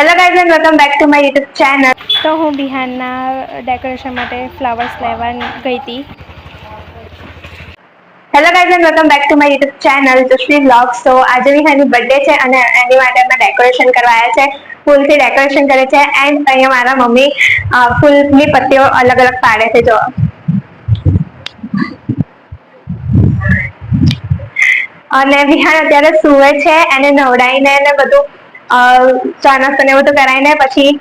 Hello guys and welcome back to my YouTube channel. તો હું બિહારના ડેકોરેશન માટે ફ્લાવર્સ લેવા ગઈ હતી. Hello guys and welcome back to my YouTube channel Jashri vlogs. તો આજે વિહાની બર્થડે છે અને એની માટે અમે ડેકોરેશન કરવા આવ્યા છે. ફૂલથી ડેકોરેશન કરે છે એન્ડ અહીંયા મારા મમ્મી ફૂલની પત્તીઓ અલગ અલગ પાડે છે. જો અને વિહાન અત્યારે સુવે છે, એને નવડાવીને ને બધું ચા નાસ્તો ને બધું કરાવીને પછી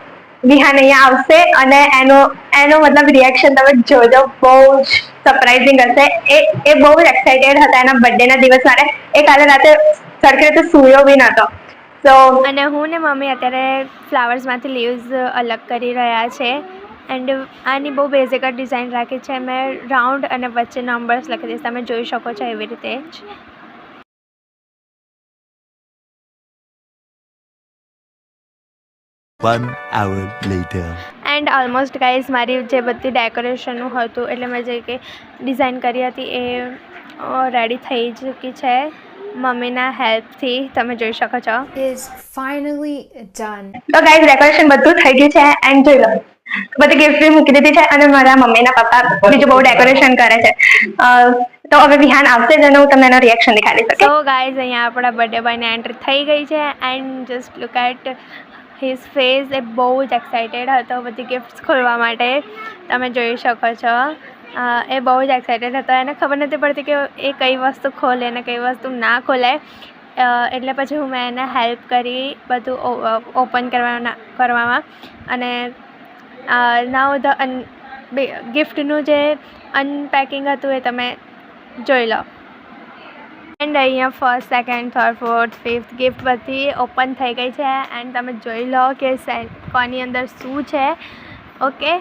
વિહાન અહીંયા આવશે અને એનો મતલબ રિએક્શન તમે જોજો. બહુ જ સરપ્રાઇઝિંગ હશે. એ બહુ જ એક્સાઇટેડ હતા એના બર્થડે ના દિવસ માટે. એ કાલે રાતે સરખી રીતે સૂયો બી નતો. તો અને હું ને મમ્મી અત્યારે ફ્લાવર્સમાંથી લીવ્સ અલગ કરી રહ્યા છે. એન્ડ આની બહુ બેઝિક ડિઝાઇન રાખી છે. મેં રાઉન્ડ અને વચ્ચે નંબર્સ લખી દઈશ, તમે જોઈ શકો છો એવી રીતે જ. 1 hour later. And almost guys મારી જે બધી ડેકોરેશનનું હતું એટલે મેં જે કે ડિઝાઇન કરી હતી એ રેડી થઈ ચૂકી છે મમ્મીના હેલ્પથી. તમે જોઈ શકો છો. Is finally done. તો ગાઈઝ ડેકોરેશન બધું થઈ ગયું છે એન્ડ જોઈ લો બધી ગિફ્ટ મૂકી દીધી છે અને મારા મમ્મીના પપ્પા બીજું બહુ ડેકોરેશન કરે છે. તો હવે વિહાન આવશે જ અને હું તમને એનો રિએક્શન દેખાડીશ. સો ગાઈઝ અહીંયા આપણા બર્થડે બોયને એન્ટર થઈ ગઈ છે and just look at his face. એ બહુ જ એક્સાઇટેડ હતો બધી ગિફ્ટ્સ ખોલવા માટે. તમે જોઈ શકો છો એ બહુ જ એક્સાઇટેડ હતો. એને ખબર નથી પડતી કે એ કઈ વસ્તુ ખોલે અને કઈ વસ્તુ ના ખોલે. એટલે પછી મેં એને હેલ્પ કરી બધું ઓપન કરવામાં. અને નાઉ ગિફ્ટનું જે અનપેકિંગ હતું એ તમે જોઈ લો. એન્ડ અહીંયા first, second, third, fourth, fifth gift બધી ઓપન થઈ ગઈ છે એન્ડ તમે જોઈ લો કે કોની અંદર શું છે. ઓકે,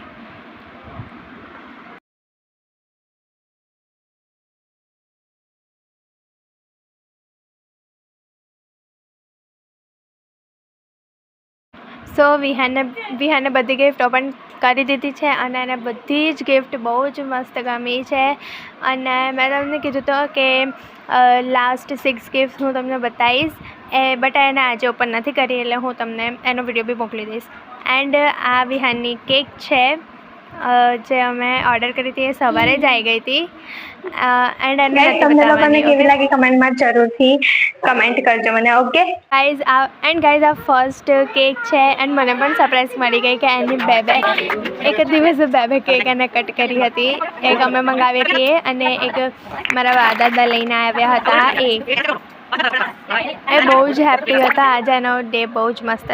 સો વિહાને બધી ગિફ્ટ ઓપન કરી દીધી છે અને એને બધી જ ગિફ્ટ બહુ જ મસ્ત ગમી છે. અને મેં તમને કીધું હતું કે લાસ્ટ 6 ગિફ્ટ હું તમને બતાવીશ બટ એને આજે ઓપન નથી કરી એટલે હું તમને એનો વિડીયો બી મોકલી દઈશ. એન્ડ આ વિહાનની કેક છે જે અમે ઓર્ડર કરી હતી એ સવારે જ આવી ગઈ હતી. એન્ડ એને તમને લોકોને કેવી લાગી કમેન્ટમાં જરૂરથી કમેન્ટ કરજો મને. ઓકે ગાઈઝ આ ફર્સ્ટ કેક છે એન્ડ મને પણ સરપ્રાઈઝ મળી ગઈ કે એની એક જ દિવસે બે કેક એને કટ કરી હતી. એક અમે મંગાવી હતી અને એક મારા દાદા લઈને આવ્યા હતા. એ બહુ જ હેપી હતા. આજે એનો ડે બહુ જ મસ્ત